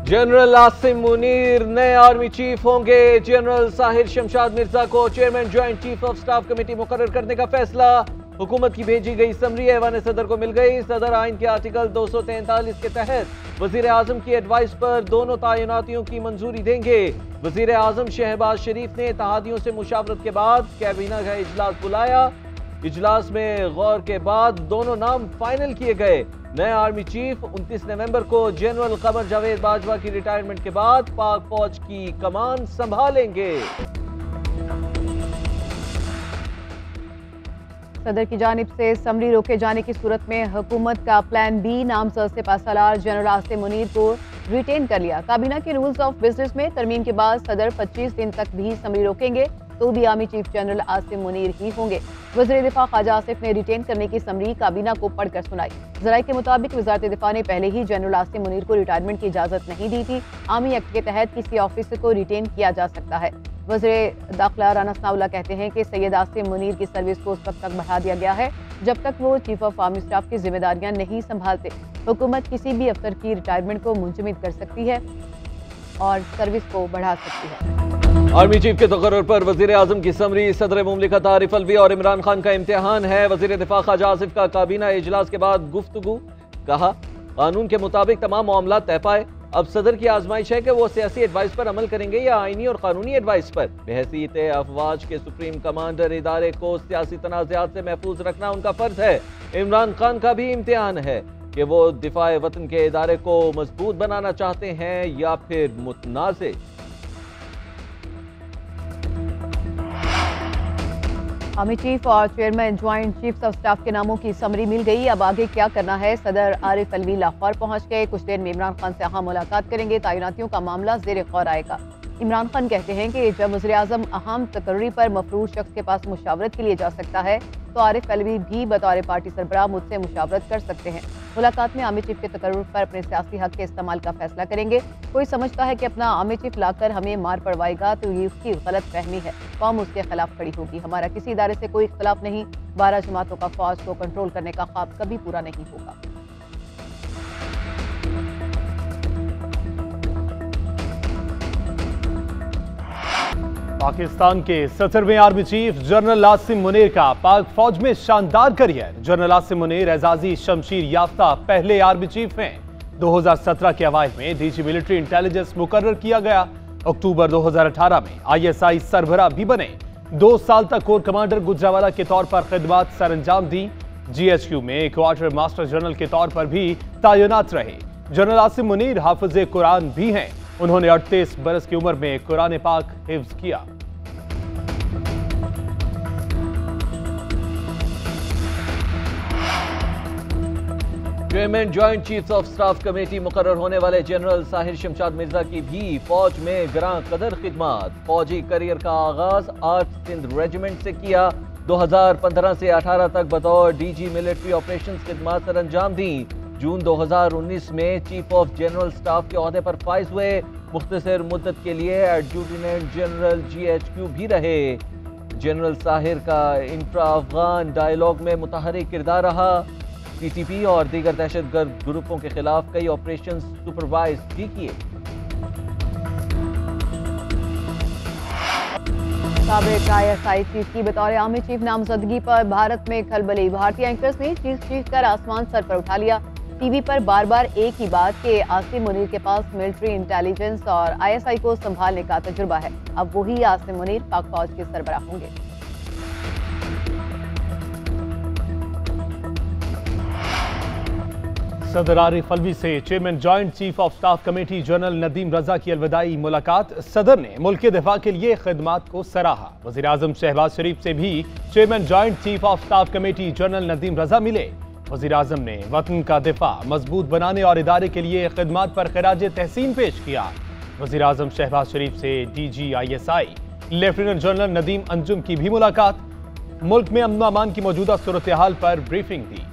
General Asim Munir नए army chief होंगे। General Sahir Shamshad Mirza को chairman joint chief of staff committee मुकर्रर करने का फैसला। हुकूमत की भेजी गई समरी ऐवान सदर को मिल गई। सदर आइन के आर्टिकल 243 के तहत वजीर आजम की एडवाइस पर दोनों तैनातियों की मंजूरी देंगे। वजीर आजम शहबाज शरीफ ने इत्तेहादियों से मुशावरत के बाद कैबिनेट का इजलास बुलाया। इजलास में गौर के बाद दोनों नाम फाइनल किए गए। नए आर्मी चीफ 29 नवंबर को जनरल कमर जावेद बाजवा की रिटायरमेंट के बाद पाक फौज की कमान संभालेंगे। सदर की जानिब से समरी रोके जाने की सूरत में हुकूमत का प्लान बी नामजद सिपाहसालार जनरल आसिम मुनीर को रिटेन कर लिया। काबीना के रूल्स ऑफ बिजनेस में तरमीम के बाद सदर 25 दिन तक भी समरी रोकेंगे तो भी army chief general Asim Munir ही होंगे। वज़ीर दिफा ख्वाजा आसिफ ने रिटेन करने की समरी काबीना को पढ़कर सुनाई। ज़राए के मुताबिक वज़ारत दिफा ने पहले ही जनरल आसिम मुनीर को रिटायरमेंट की इजाज़त नहीं दी थी। आर्मी एक्ट के तहत किसी ऑफिसर को रिटेन किया जा सकता है। वज़ीर दाखिला राना सनाउल्लाह कहते हैं कि सैयद आसिम मुनीर की सर्विस को उस वक्त तक बढ़ा दिया गया है जब तक वो चीफ ऑफ आर्मी स्टाफ की जिम्मेदारियां नहीं संभालते। हुकूमत किसी भी अफसर की रिटायरमेंट को मुंजमद कर सकती है और सर्विस को बढ़ा सकती है। आर्मी चीफ के तकर्रुर पर वजीर आजम की समरी। सदर मुमलिकत आरिफ अलवी और इमरान खान का इम्तिहान है। वजीर दिफा ख्वाजा आसिफ का काबीना इजलास के बाद गुफ्तगू। कहा, कानून के मुताबिक तमाम मामला तय पाए। अब सदर की आजमाइश है कि वो सियासी एडवाइस पर अमल करेंगे या आईनी और कानूनी एडवाइस पर। बहसीत अफवाज के सुप्रीम कमांडर इदारे को सियासी तनाज़ात से महफूज रखना उनका फर्ज है। इमरान खान का भी इम्तिहान है कि वो दिफाए वतन के इदारे को मजबूत बनाना चाहते हैं या फिर मुतनाज़े। आर्मी चीफ और chairman joint chief of staff के नामों की समरी मिल गई। अब आगे क्या करना है? सदर आरिफ अलवी लाहौर पहुंच गए। कुछ देर में इमरान खान से अहम मुलाकात करेंगे। तैनातियों का मामला ज़ेर गौर आएगा। इमरान खान कहते हैं कि जब वज़ीर आज़म अहम तकर्री पर मफरूज शख्स के पास मुशावरत के लिए जा सकता है तो आरिफ अलवी भी बतौर पार्टी सरबराह मुझसे मुशावरत कर सकते हैं। मुलाकात में आर्मी चीफ के तकर्रुर पर अपने सियासी हक के इस्तेमाल का फैसला करेंगे। कोई समझता है कि अपना आर्मी चीफ लाकर हमें मार पड़वाएगा तो ये उसकी गलत फहमी है। कौम उसके खिलाफ खड़ी होगी। हमारा किसी इदारे से कोई इख्तलाफ नहीं। 12 जमातों का फौज को कंट्रोल करने का ख्वाब कभी पूरा नहीं होगा। पाकिस्तान के 17वें army chief general Asim Munir का पाक फौज में शानदार करियर। जनरल आसिम मुनीर एजाजी शमशीर याफ्ता पहले आर्मी चीफ हैं। 2017 के अवाइल में डीजी मिलिट्री इंटेलिजेंस मुकर्रर किया गया। अक्टूबर 2018 में ISI सरबराह भी बने। 2 साल तक कोर कमांडर गुजरावाला के तौर पर खिदमत सरअंजाम दी। GHQ में क्वार्टर मास्टर जनरल के तौर पर भी तैनात रहे। जनरल आसिम मुनीर हाफिज कुरान भी हैं। उन्होंने 38 बरस की उम्र में कुरान पाक हिफ्ज किया। Chairman joint chief of staff committee मुकर्रर होने वाले जनरल साहिर शमशाद मिर्जा की भी फौज में ग्रां कदर खिदमत। फौजी करियर का आगाज 8 सिंध रेजिमेंट से किया। 2015 से 18 तक बतौर DG मिलिट्री ऑपरेशंस खिदमत सर अंजाम दी। जून 2019 में चीफ ऑफ जनरल स्टाफ के ओहदे पर फाइज हुए। मुख्तसर मुद्दत के लिए एडजुटेंट जनरल GHQ भी रहे। जनरल साहिर का इंट्रा अफगान डायलॉग में मुतहरिक किरदार रहा। PTP और दीगर दहशतगर्द ग्रुपों के खिलाफ कई ऑपरेशन सुपरवाइज भी किए। साबिक ISI चीफ की बतौर आर्मी चीफ नामजदगी पर भारत में खलबली। भारतीय एंकर्स ने चीख कर आसमान सर पर उठा लिया। टीवी पर बार बार एक ही बात कि आसिम मुनीर के पास मिलिट्री इंटेलिजेंस और ISI को संभालने का तजुर्बा है। अब वही आसिम मुनीर पाक फौज के सरबराह होंगे। सदर आरिफ अलवी से chairman joint chief of staff committee general Nadeem Raza की अलविदाई मुलाकात। सदर ने मुल्क के दिफा के लिए खिदमात को सराहा। वज़ीर आज़म शहबाज शरीफ से भी chairman joint chief of staff committee general Nadeem Raza मिले। वज़ीर आज़म ने वतन का दिफा मजबूत बनाने और इदारे के लिए खिदमात पर खिराज तहसीन पेश किया। वज़ीर आज़म शहबाज शरीफ से DG ISI lieutenant general Nadeem Anjum की भी मुलाकात। मुल्क में अमन अमान की मौजूदा सूरत हाल पर ब्रीफिंग दी।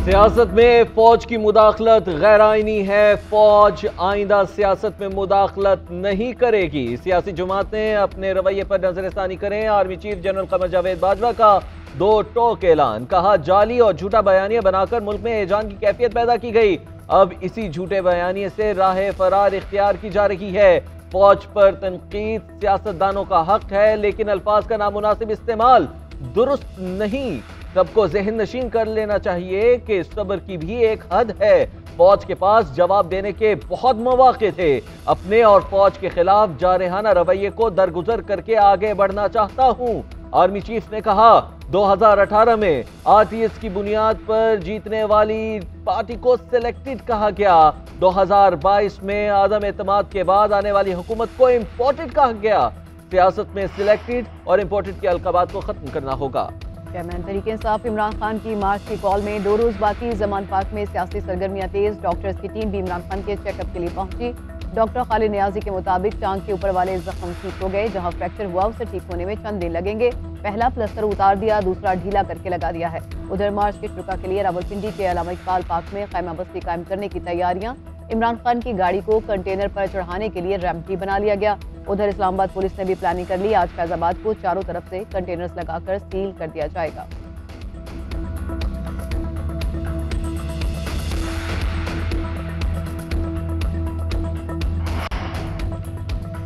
सियासत में फौज की मुदाखलत गैर आईनी है। फौज आइंदा सियासत में मुदाखलत नहीं करेगी। सियासी जमातें अपने रवैये पर नजरसानी करें। Army chief general Qamar Javed Bajwa का दो टोक ऐलान। कहा, जाली और झूठा बयानिया बनाकर मुल्क में एजान की कैफियत पैदा की गई। अब इसी झूठे बयानिए से राह फरार इख्तियार की जा रही है। फौज पर तनकीद सियासतदानों का हक है, लेकिन अल्फाज का नामुनासिब इस्तेमाल दुरुस्त नहीं। सबको जहन नशीन कर लेना चाहिए कि सब्र की भी एक हद है। फौज के पास जवाब देने के बहुत मौके थे। अपने और फौज के खिलाफ जारहाना रवैये को दरगुजर करके आगे बढ़ना चाहता हूं। आर्मी चीफ ने कहा, 2018 में आरटीएस की बुनियाद पर जीतने वाली पार्टी को सिलेक्टेड कहा गया। 2022 में आदम एतमाद के बाद आने वाली हुकूमत को इम्पोर्टेड कहा गया। सियासत में सिलेक्टेड और इम्पोर्टेड के अलकाबात को खत्म करना होगा। चेयरमैन तहरीक इंसाफ इमरान खान की मार्च की कॉल में 2 रोज बाकी जमान पार्क में सियासी सरगर्मियां तेज। डॉक्टर्स की टीम भी इमरान खान के चेकअप के लिए पहुंची। डॉक्टर खालिद नियाजी के मुताबिक टांग के ऊपर वाले जख्म ठीक हो गए। जहां फ्रैक्चर हुआ उसे ठीक होने में चंद दिन लगेंगे। पहला प्लस्तर उतार दिया, दूसरा ढीला करके लगा दिया है। उधर मार्च के शुरा के लिए रावलपिंडी के अलामा इकबाल पार्क में खैमा बस्ती कायम करने की तैयारियां। इमरान खान की गाड़ी को कंटेनर पर चढ़ाने के लिए रैंप भी बना लिया गया। उधर इस्लामाबाद पुलिस ने भी प्लानिंग कर ली। आज फैजाबाद को चारों तरफ से कंटेनर्स लगाकर सील कर दिया जाएगा।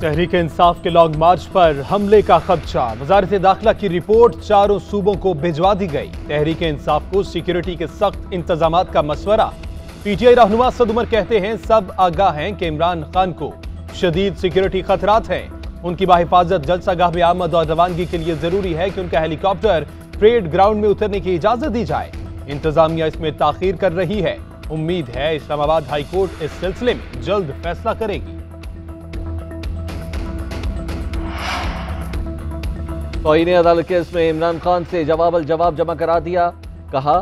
तहरीक इंसाफ के लॉन्ग मार्च पर हमले का खदशा। वजारत दाखिला की रिपोर्ट चारों सूबों को भिजवा दी गई। तहरीक इंसाफ को सिक्योरिटी के सख्त इंतजामात का मशवरा। पीटीआई रहनुमा सद उमर कहते हैं, सब आगाह हैं कि इमरान खान को शदीद सिक्योरिटी खतरात हैं। उनकी बाहिफाजत जलसागाह में आमद और रवानगी के लिए जरूरी है कि उनका हेलीकॉप्टर परेड ग्राउंड में उतरने की इजाजत दी जाए। इंतजामिया इसमें ताखीर कर रही है। उम्मीद है इस्लामाबाद हाई कोर्ट इस सिलसिले में जल्द फैसला करेगी। तौहीन अदालत केस में इमरान खान से जवाब जमा करा दिया। कहा,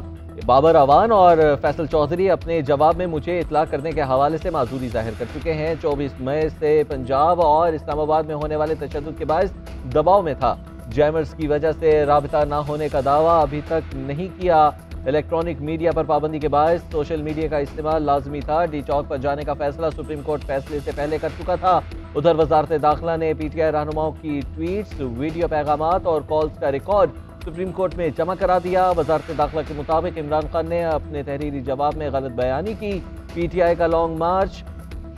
बाबर अवान और फैसल चौधरी अपने जवाब में मुझे इतला करने के हवाले से माजूरी जाहिर कर चुके हैं। 24 मई से पंजाब और इस्लामाबाद में होने वाले तशद्दुद के बायस दबाव में था। जैमर्स की वजह से राबिता ना होने का दावा अभी तक नहीं किया। इलेक्ट्रॉनिक मीडिया पर पाबंदी के बायस सोशल मीडिया का इस्तेमाल लाजमी था। डी चौक पर जाने का फैसला सुप्रीम कोर्ट फैसले से पहले कर चुका था। उधर वजारत दाखिला ने पीटीआई रहनुमाओं की ट्वीट्स, वीडियो पैगामात और कॉल्स का रिकॉर्ड सुप्रीम कोर्ट में जमा करा दिया। वजारत दाखिला के मुताबिक इमरान खान ने अपने तहरीरी जवाब में गलत बयानी की। पीटीआई का लॉन्ग मार्च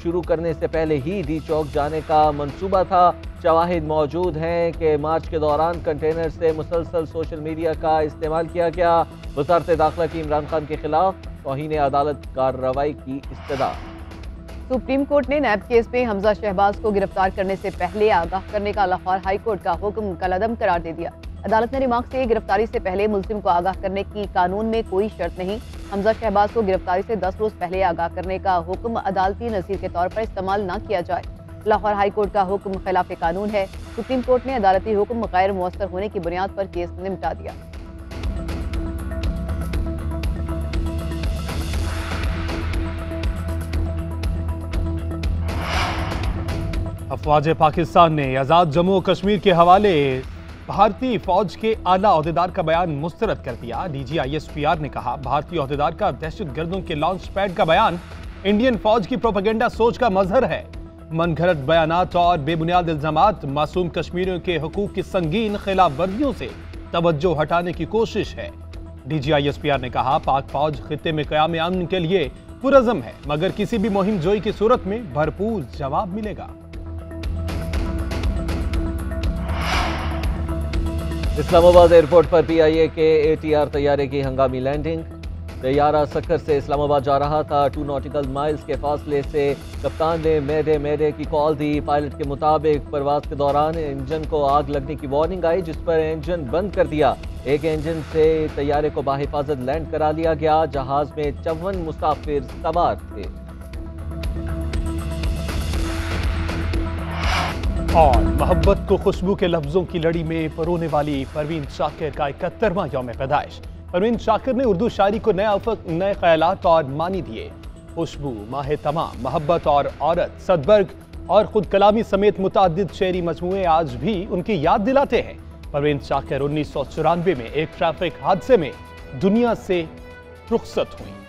शुरू करने से पहले ही डी चौक जाने का मंसूबा था। शवाहिद मौजूद हैं कि मार्च के दौरान कंटेनर से मुसलसल सोशल मीडिया का इस्तेमाल किया गया। वजारत दाखिला की इमरान खान के खिलाफ तौहीन अदालत कार्रवाई की इस्तदा। सुप्रीम कोर्ट ने नैब केस में हमजा शहबाज को गिरफ्तार करने से पहले आगाह करने का लाहौर हाई कोर्ट का हुक्म कलअदम करार दे दिया। अदालत ने रिमार्क से गिरफ्तारी से पहले मुल्जिम को आगाह करने की कानून में कोई शर्त नहीं। हमजा शहबाज को गिरफ्तारी से 10 रोज पहले आगाह करने का हुक्म अदालती नज़ीर के तौर पर इस्तेमाल न किया जाए। लाहौर हाई कोर्ट का हुक्म खिलाफ कानून है। सुप्रीम कोर्ट ने अदालती हुक्म गैर मुअस्सर होने की बुनियाद पर केस निपटा दिया। अफवाज पाकिस्तान ने आजाद जम्मू और कश्मीर के हवाले भारतीय फौज के आला ओहदेदार का बयान मुस्तरद कर दिया। डीजी ISPR ने कहा, भारतीय ओहदेदार का दहशतगर्दों के लॉन्च पैड का बयान इंडियन फौज की प्रोपेगेंडा सोच का मजहर है। मनगढ़ंत बयानात और बेबुनियाद इल्जामात मासूम कश्मीरियों के हुकूक की संगीन खिलाफ वर्जियों से तवज्जो हटाने की कोशिश है। डीजी ISPR ने कहा, पाक फौज खित्ते में क़याम अमन के लिए पुरज़म है, मगर किसी भी मुहिम जोई की सूरत में भरपूर जवाब मिलेगा। इस्लामाबाद एयरपोर्ट पर PIA के ATR तैयारे की हंगामी लैंडिंग। तैयारा सक्कर से इस्लामाबाद जा रहा था। 2 नॉटिकल माइल्स के फासले से कप्तान ने मैडे की कॉल दी। पायलट के मुताबिक परवाज के दौरान इंजन को आग लगने की वार्निंग आई, जिस पर इंजन बंद कर दिया। एक इंजन से तैयारे को बाहिफाजत लैंड करा लिया गया। जहाज में 54 मुसाफिर सवार थे। और मोहब्बत को खुशबू के लफ्जों की लड़ी में परोने वाली परवीन शाकिर का 71वां यौम पैदाइश। परवीन शाकिर ने उर्दू शायरी को नए अफक, नए ख्यालात और मानी दिए। खुशबू, माह तमाम, मोहब्बत और औरत, सदबर्ग और खुद कलामी समेत मुताद्दिद शेरी मजमूए आज भी उनकी याद दिलाते हैं। परवीन शाकिर 1994 में एक ट्रैफिक हादसे में दुनिया से रुखसत हुई।